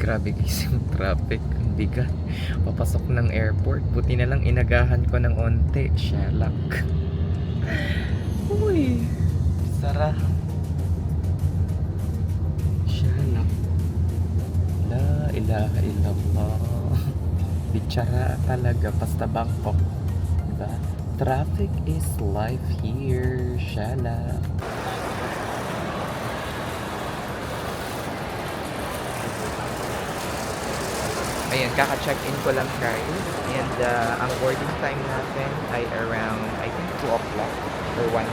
Grabe guys yung traffic. Ang bigat. Papasok ng airport. Buti na lang inagahan ko ng onte. Shalak. Uy. Sara. Shalak. La ilaha illallah. Bitsara talaga. Basta Bangkok. Diba? Traffic is life here. Shalak. Ayan, kaka-check-in ko lang guys. And ang boarding time natin ay around, I think 2 o'clock or 1:30.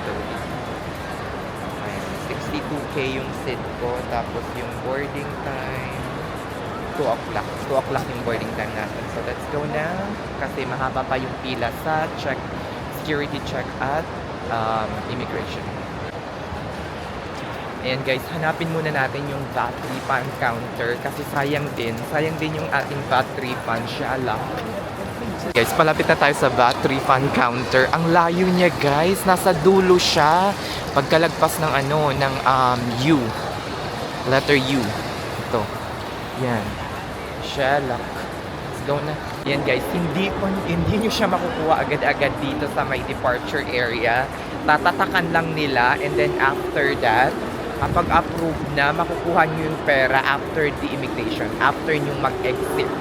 Ayan, 62K yung seat ko. Tapos yung boarding time, 2 o'clock. 2 o'clock yung boarding time natin. So let's go na. Kasi mahaba pa yung pila sa security check at immigration. Ayan guys, hanapin muna natin yung VAT refund counter kasi sayang din yung ating VAT refund. Shala. Guys, palapit na tayo sa VAT refund counter. Ang layo niya guys, nasa dulo siya. Pagkalagpas ng ng U. Letter U. Ito. Yan. Shala. Let's go na. Yan guys, hindi nyo siya makukuha agad-agad dito sa may departure area. Tatatakan lang nila and then after that, kapag approve na, makukuha nyo yung pera after the immigration. After nyo mag-exit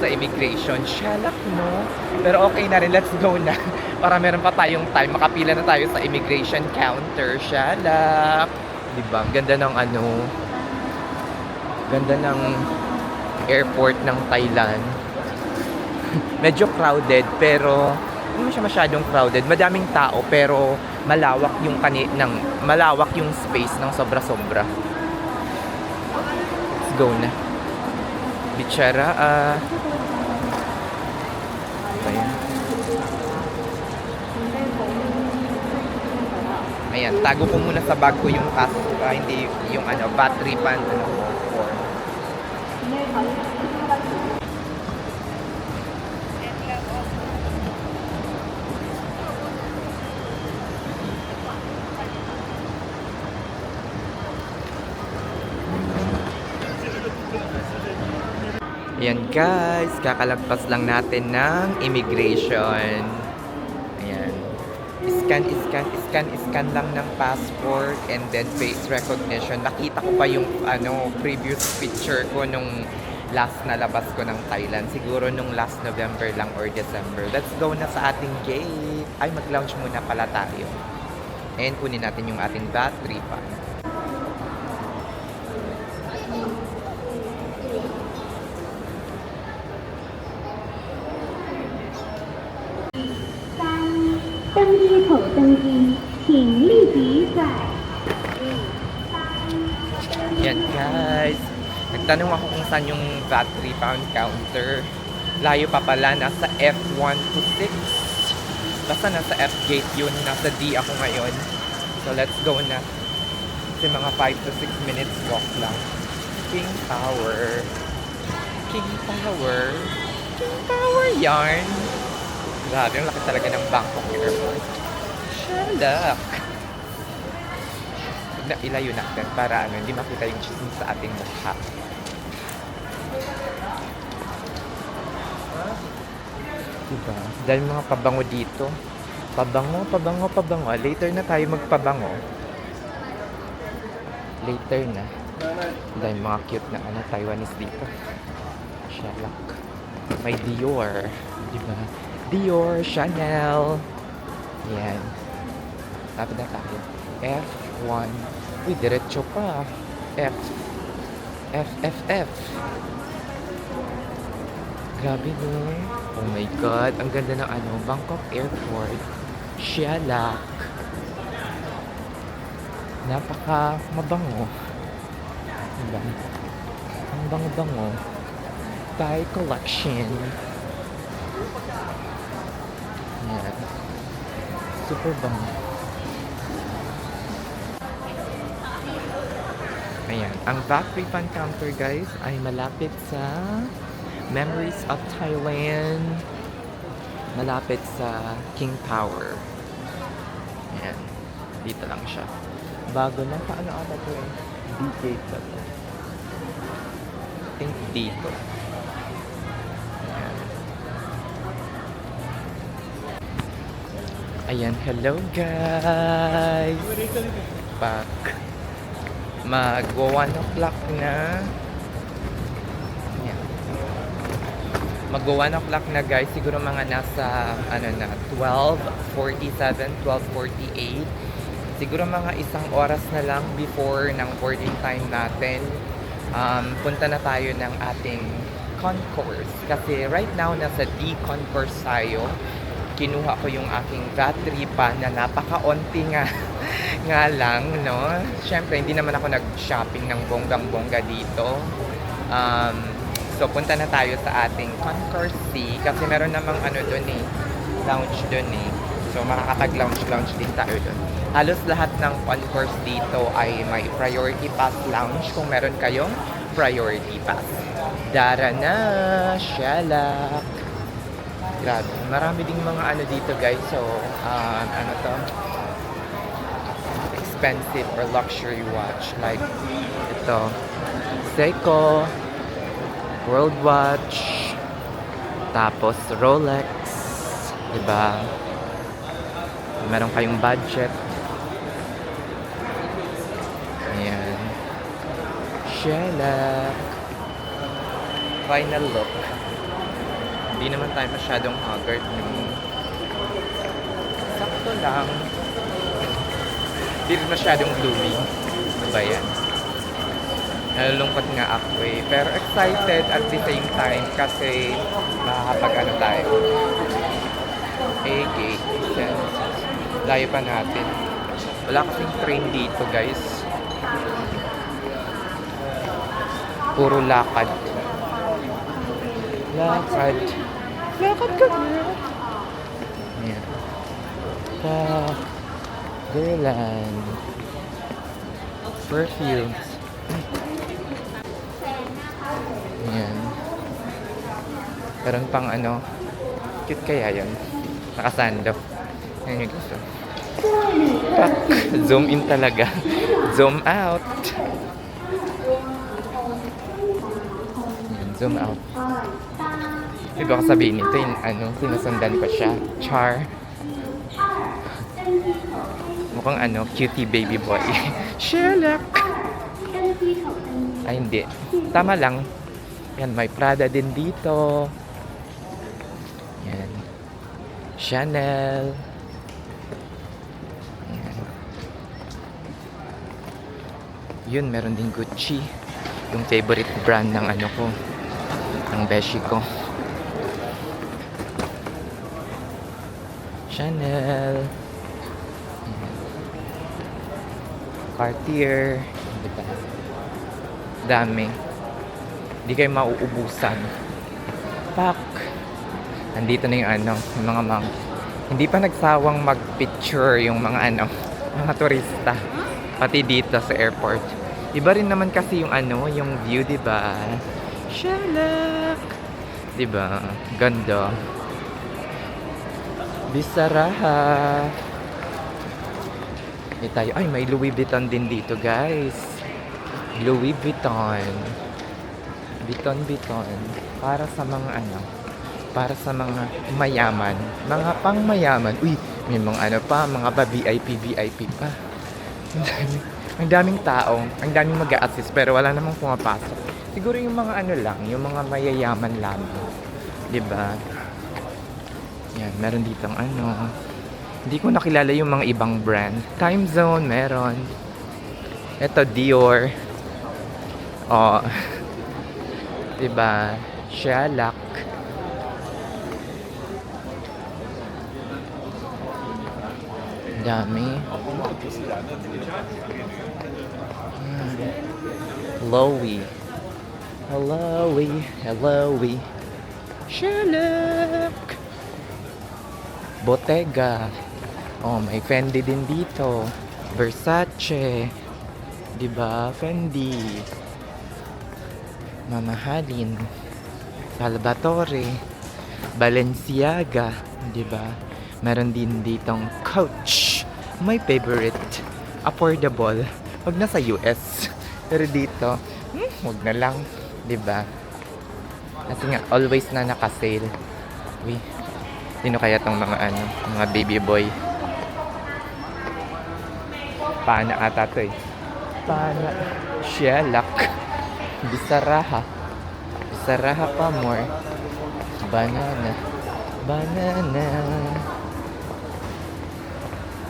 sa immigration. Shalak, no? Pero okay na rin. Let's go na. Para meron pa tayong time. Makapila na tayo sa immigration counter. Shalak. Diba? Ganda ng ganda ng airport ng Thailand. Medyo crowded, pero hindi siya masyadong crowded. Madaming tao, pero malawak yung space ng sobra-sobra. Let's go na. Bitsara. Ayan. Ayan, tago ko muna sa bag ko yung hindi yung VAT refund form. Ayan guys, kakalagpas lang natin ng immigration. Ayan. Scan lang ng passport and then face recognition. Nakita ko pa yung previous picture ko nung last na labas ko ng Thailand. Siguro nung last November lang or December. Let's go na sa ating gate. Ay, mag-lounge muna pala tayo. And kunin natin yung ating VAT refund. Yan guys, nagtanong ako kung saan yung VAT refund counter. Layo pa pala, nasa F1 to 6. Basta nasa F gate yun, nasa D ako ngayon. So let's go na. Kasi mga 5 to 6 minutes walk lang. King Power. King Power. King Power yarn. Grabe, ang laki talaga ng Bangkok Airport. Shalak. Ilayo natin para hindi makita yung chismis sa ating mukha. Diba? Dahil mga pabango dito. Pabango. Later na tayo magpabango. Later na. Dahil mga cute na Taiwanese dito. Shalak. May Dior. Diba? Dior, Chanel. Yan. Tapos na tayo. F1. Uy, diretso pa. F. Grabe no. Oh my God. Ang ganda ng Bangkok Airport. Shalak. Napaka mabango. Diba? Ang bango-bango. Thai collection. Yan. Super bango. Ayan. Ang VAT refund counter guys ay malapit sa Memories of Thailand. Malapit sa King Power. Ayan. Dito lang siya. Bago na. Paano ata ito D-gate ba ito? think dito. Ayan, hello guys! Back. Mag-1 o'clock na. Ayan. Mag-1 o'clock na guys. Siguro mga nasa, 12:47, 12:48. Siguro mga isang oras na lang before ng boarding time natin. Punta na tayo ng ating concourse. Kasi right now, nasa D concourse tayo. Kinuha ko yung aking battery pa na napaka-onti nga nga lang, no? Siyempre, hindi naman ako nag-shopping ng bonggang-bongga dito. So, punta na tayo sa ating Concourse C kasi meron namang doon lounge doon So, makakapag-lounge din tayo doon. Halos lahat ng concourse dito ay may priority pass lounge kung meron kayong priority pass. Dara na! Shalak! Grabe. Marami ding mga dito guys. So, expensive or luxury watch. Like, ito. Seiko. World Watch. Tapos, Rolex. Diba? Meron kayong budget. Ayan. Sheila. Final look. Hindi naman tayo masyadong haggard. Sakto lang. Hindi rin masyadong gloomy. Ano ba yan? Nalulungkot nga ako Pero excited at the same time kasi makakapag tayo. Layo pa natin. Wala kasing train dito guys. Puro lakad. Lakad ka na. Ayan. Girland. Perfumes. Ayan. Parang pang cute kaya yun. Nakasando. Ayan yung gusto. Pak! Zoom in talaga. Zoom out. Ayan, zoom out. Iba ko sabihin nito yung sinusundan ko siya. Char. Mukhang cutie baby boy. Sherlock! Ay, hindi. Tama lang. Yan, may Prada din dito. Yan. Chanel. Yan. Yun, meron din Gucci. Yung favorite brand ng ko. Ng beshi ko. Chanel. Cartier. Diba? Dami. Hindi kayo mauubusan. Pak! Nandito na yung yung mga hindi pa nagsawang mag-picture yung mga mga turista. Pati dito sa airport. Iba rin naman kasi yung yung view, diba? Shalak! Diba? Ganda. Bisaraha. Tayo. Ay, may Louis Vuitton din dito, guys. Louis Vuitton. Vuitton. Para sa mga para sa mga mayaman. Mga pang mayaman. Uy, may mga mga VIP pa. Ang daming tao. Ang daming mag-a-assist pero wala namang pumapasok. Siguro yung mga lang, yung mga mayayaman lamang. Diba? Yan, meron ditong Hindi ko nakilala yung mga ibang brand. Time Zone, meron. Ito, Dior. Oh. Diba? Shellac. Dami. Loewe. Helloey. Shellac. Bottega. Oh, may Fendi din dito. Versace. Diba? Fendi. Mamahalin. Salvatore. Balenciaga. Diba? Meron din ditong Coach. My favorite. Affordable. Wag na sa US. Pero dito, wag na lang. 'Di ba? Kasi nga, always na naka-sale. Uy, sino kaya tong mga ano, mga baby boy? Pana ata to eh. Pana. Shelak. Bisaraha. Bisaraha pa more. Banana. Banana.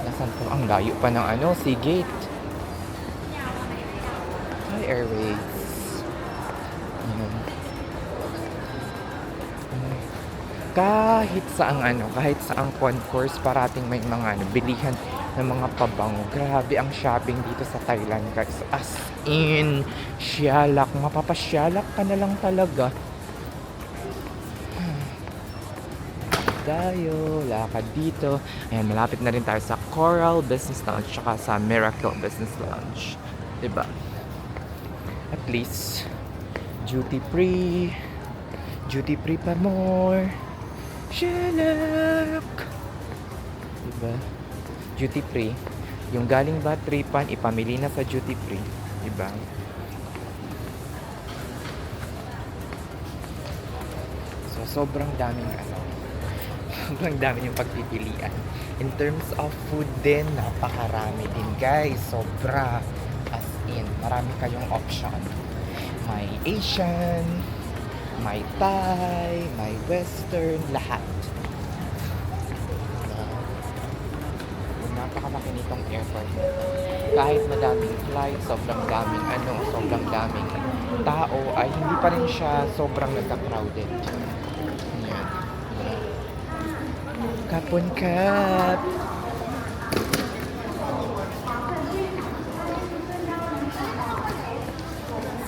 Nasaan to? Ang layo pa ng ano, Seagate. Hi, Airways. Ayan. Kahit saang concourse, parating may mga ano, bilihan ng mga pabango. Grabe ang shopping dito sa Thailand, guys. As in, siyalak. Mapapasiyalak ka na lang talaga. Tayo, lakad dito. Ayan, malapit na rin tayo sa Coral Business Lounge tsaka sa Miracle Business Lounge. Diba? At least, duty free pa more. Shalak! Diba? Duty free. Yung galing ba tripan, ipamili na sa duty free. Diba? So, sobrang daming sobrang dami yung pagpipilian. In terms of food din, napakarami din guys. Sobra. As in, marami kayong option. May Asian, may Thai, may Western, lahat. Napakalaki nitong airport. Kahit madaming flight, sobrang daming tao, ay hindi pa rin siya sobrang nagka-crowded. Ayan. Kapon Kat.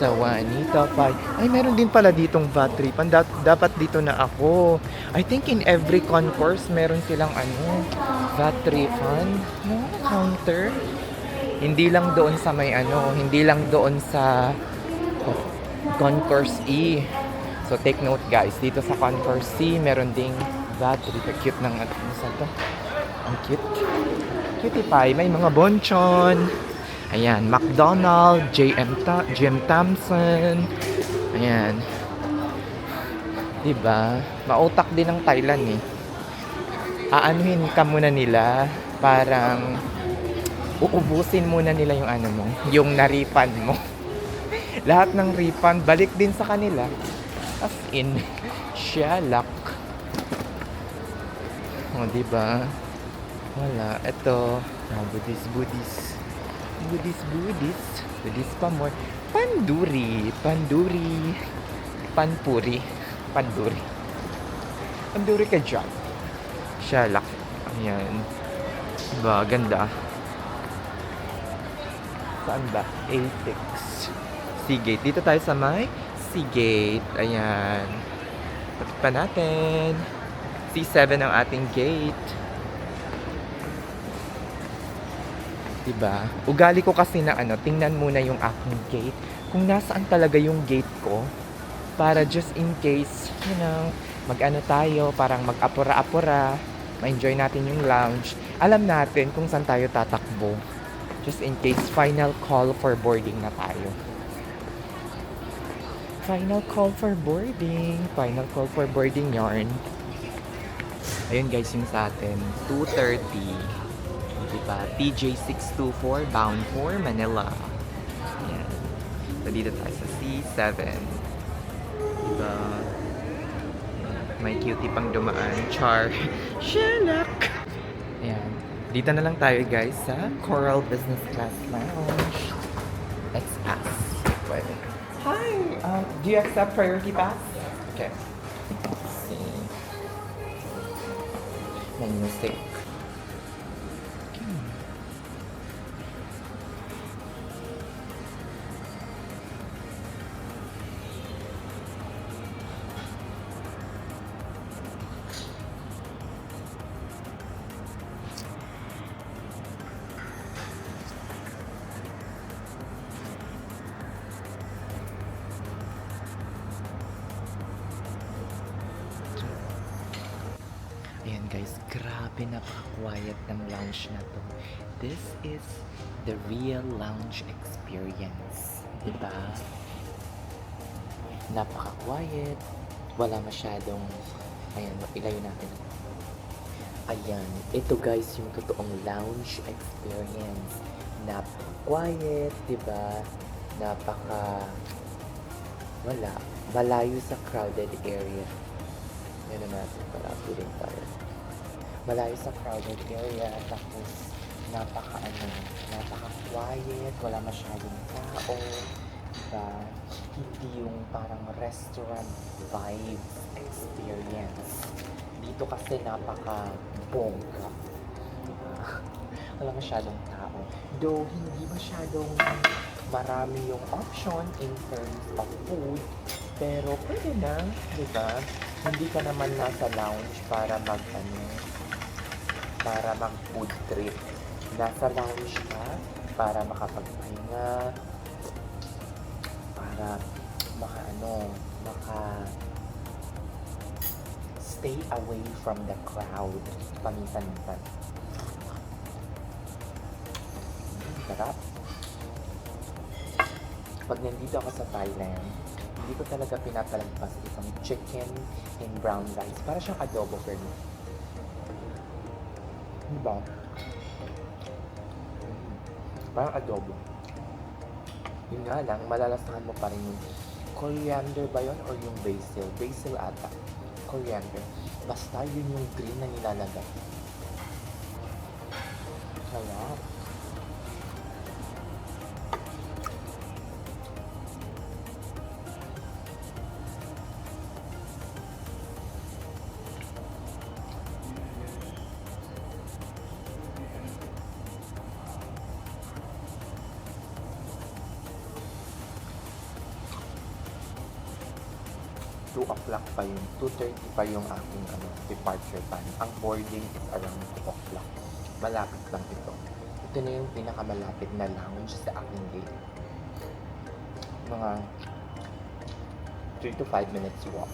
Sa Juanita pa. Ay, meron din pala ditong VAT refund. Dapat dito na ako. I think in every concourse, meron silang VAT refund. No? Counter. Hindi lang doon sa hindi lang doon sa concourse E. So, take note guys. Dito sa concourse C, meron ding VAT refund. Cute ng to. Ang cute. Cutie pie. May mga bonchon. Ayan, McDonald's, JM Thompson. Ayan. Diba? Mautak din ng Thailand eh. Aanuhin ka muna nila, parang uubusin muna nila yung mo, yung na-refund mo. Lahat ng refund, balik din sa kanila. As in, shalak. O, diba? Wala. Ito, Buddhist pa more. Panduri. Panduri ka dyan. Shalak. Ayan. Diba? Ganda. Saan ba? A6. Seagate. Dito tayo sa may Seagate. Ayan. Patid pa natin. C7 ang ating gate. Diba? Ugali ko kasi na tingnan muna yung aking gate. Kung nasaan talaga yung gate ko. Para just in case, tayo, parang mag-apura-apura. Ma-enjoy natin yung lounge. Alam natin kung saan tayo tatakbo. Just in case, final call for boarding na tayo. Final call for boarding yarn. Ayun guys, yung sa atin, 2:30. Diba? TJ624 bound for Manila. Ayan. So, dito tayo sa C7. Diba? May cutie pang dumaan. Char. Shalak! Ayan. Dito na lang tayo guys sa Coral Business Class Lounge. Let's ask. Hi! Do you accept priority pass? Okay. Let's see. Menu 6. Ayan guys, grabe napaka-quiet ng lounge na to. This is the real lounge experience. Diba? Napaka-quiet. Wala masyadong... Ayan, ilayo natin. Ayan, ito guys yung totoong lounge experience. Napaka-quiet, diba? Napaka... Wala. Malayo sa crowded area. Yan natin para feeling tayo. Malayo sa crowded area, tapos napaka-quiet, wala masyadong tao, diba? Hindi yung parang restaurant vibes experience. Dito kasi napaka-bongga, diba? Wala masyadong tao. Though, hindi masyadong marami yung option in terms of food, pero pwede na, diba? Hindi ka naman nasa lounge para para mag-food trip. Nasa lounge ka para makapagpahinga, para maka stay away from the crowd paminsan-minsan. Sarap. Pag nandito ako sa Thailand, hindi ko talaga pinapalagpas itong chicken and brown rice. Para siyang adobo for me. Diba? Parang adobo. Yun nga lang, malalasahan mo pa rin yung coriander ba yun or yung basil? Basil ata. Coriander. Basta yun yung green na nilalagay. Sarap. O'clock pa yun. 2:30 pa yung aking departure time. Ang boarding is around 2 o'clock. Malapit lang ito. Ito na yung pinakamalapit na lounge sa aking gate. Mga 3 to 5 minutes walk.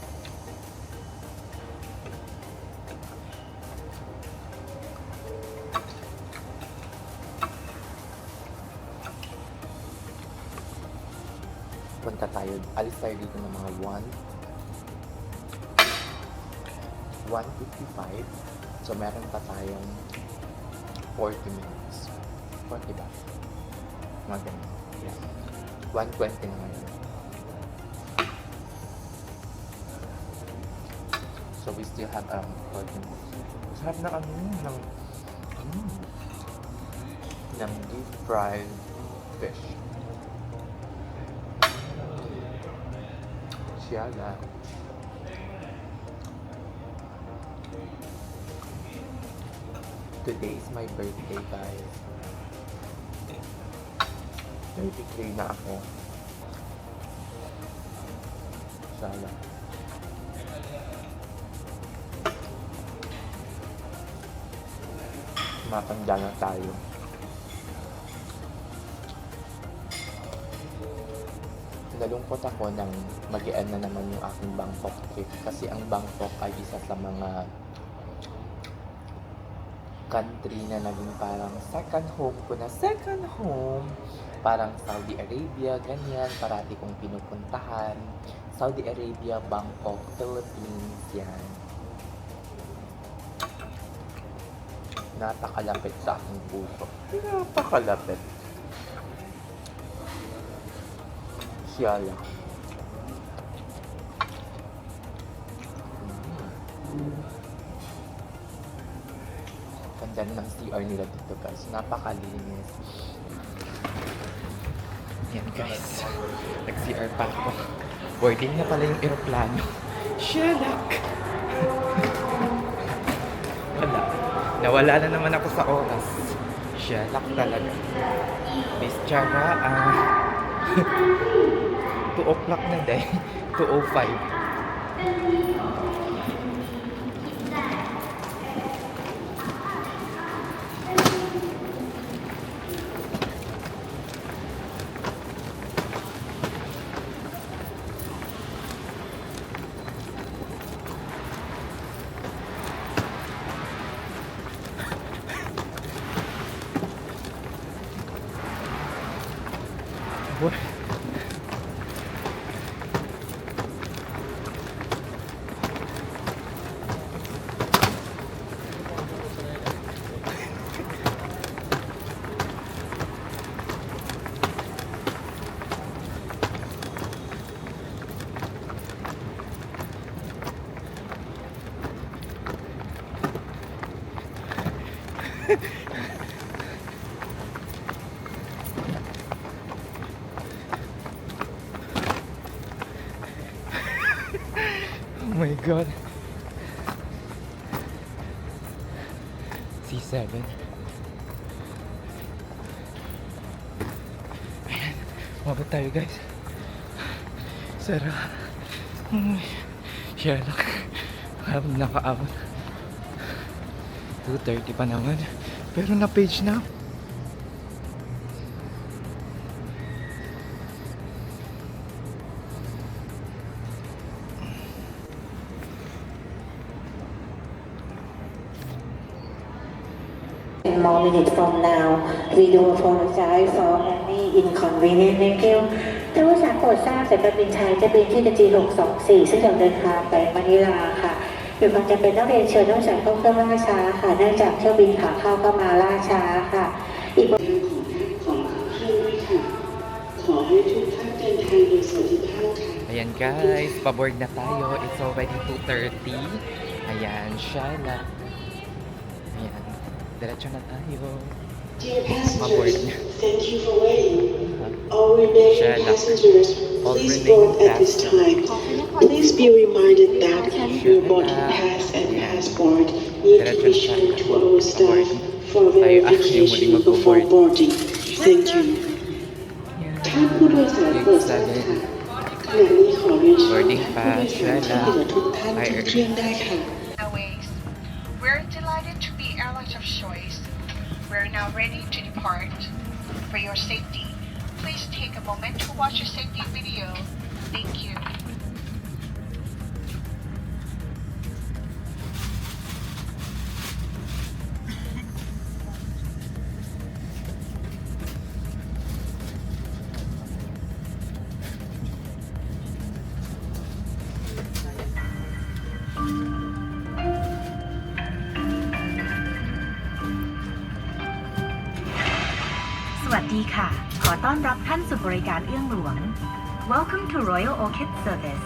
Punta tayo, alis tayo dito ng mga 1:55. So, meron pa tayong 40 minutes. 40 ba? Mga ganun. Yeah. 1:20 na ngayon. So, we still have 40 minutes. Sarap na ng deep fried fish. Siya na. Today is my birthday, guys. 33 na ako. Sana. Matanda na tayo. Nalungkot ako nang mag-i-end na naman yung aking Bangkok trip kasi ang Bangkok ay isa sa mga country na naging parang second home ko na. Second home! Parang Saudi Arabia, ganyan. Parati kong pinupuntahan. Saudi Arabia, Bangkok, Philippines, yan. Napakalapit sa aking puso. Napakalapit. Siya lang. Ganda ng CR nila dito, guys. Napakalinis. Yan, guys. Nag-CR pa ako. Boarding na pala yung aeroplano. Shalak! Wala. Nawala na naman ako sa oras. Shalak talaga. Miss Chara, 2 o'clock na day. 2:05. my God. C7. Ayan. Mabot tayo guys. Sarap. Share lang. Habang nakaabot. 2:30 pa naman. Pero na-page na. More minutes from now, we do apologize for any inconvenience. Thank you. ท่านผู้โดยสารโปรดทราบสายการบินไทยจะบินที่ G624 ซึ่งจะเดินทางไปมะนิลาค่ะโดยความจำเป็นต้องเรียนเชิญนักโดยสารเข้าเครื่องล่าช้าค่ะเนื่องจากเที่ยวบินขาเข้าก็มาล่าช้าค่ะอีกบนของเครื่องด้วยค่ะขอให้ทุกท่านเดินทางโดยสวัสดิภาพค่ะ Ayan guys, paboard na tayo. It's already 2:30. Ayan, Shala. Ayan, diretso na tayo. Dear Paboard passengers, niya. thank you for waiting. All remaining passengers, please board at this time. Please be reminded that your boarding pass and passport need to be shown to our staff for verification before boarding. Thank you. ท่านผู้โดยสารโปรดทราบค่ะขณะนี้ขอเรียนเชิญ Boarding ผู้โดยสารที่เหลือทุกท่านขึ้นเครื่องได้ค่ะ Airways. We're delighted to be airlines of choice. We're now ready to depart. For your safety, please take a moment to watch your safety video. Thank you.สวัสดีค่ะ ขอต้อนรับท่านสู่บริการเอื้องหลวง Welcome to Royal Orchid Service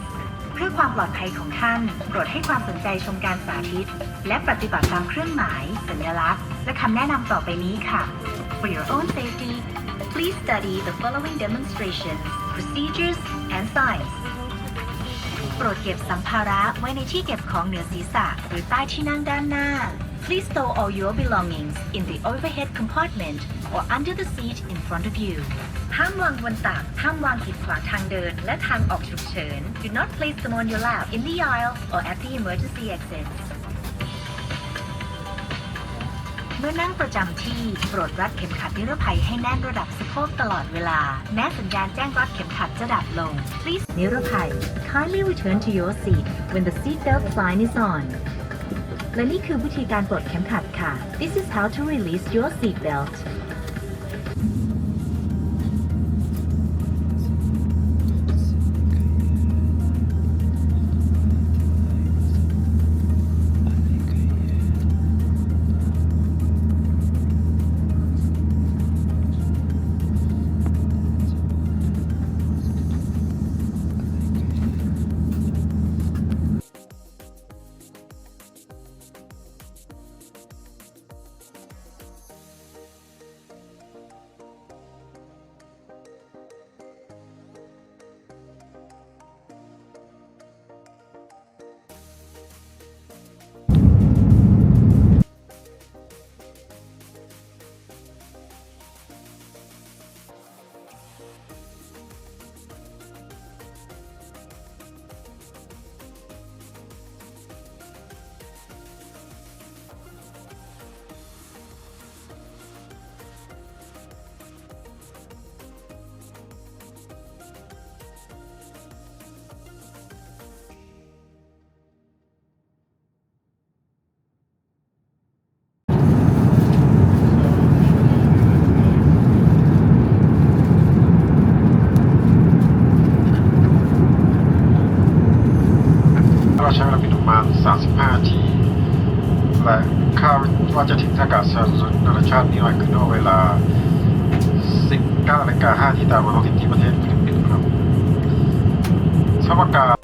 เพื่อความปลอดภัยของท่าน โปรดให้ความสนใจชมการสาธิต และปฏิบัติตามเครื่องหมาย สัญลักษณ์ และคำแนะนำต่อไปนี้ค่ะ For your own safety, please study the following demonstrations, procedures, and signs. โปรดเก็บสัมภาระไว้ในที่เก็บของเหนือศีรษะหรือใต้ที่นั่งด้านหน้า Please store all your belongings in the overhead compartment or under the seat in front of you. ห้ามวางบนตัก ห้ามวางกีดขวางทางเดิน และทางออกฉุกเฉิน Do not place them on your lap, in the aisle, or at the emergency exits. เมื่อนั่งประจำที่โปรดรัดเข็มขัดนิรภัยให้แน่นระดับสะโพกตลอดเวลา แม้สัญญาณแจ้งรัดเข็มขัดจะดับลง Please นิรภัย Kindly return to your seat when the seat belt sign is on. และนี่คือวิธีการปลดเข็มขัดค่ะ This is how to release your seat belt.ใช้เวลาบินประมาณ 35 นาที และคาดว่าจะถึงท่าอากาศยานนานาชาตินิวยอร์กเมื่อเวลา 19:05 นาฬิกาตามเวลาท้องถิ่นที่ประเทศฟิลิปปินส์ครับสภาพอากาศ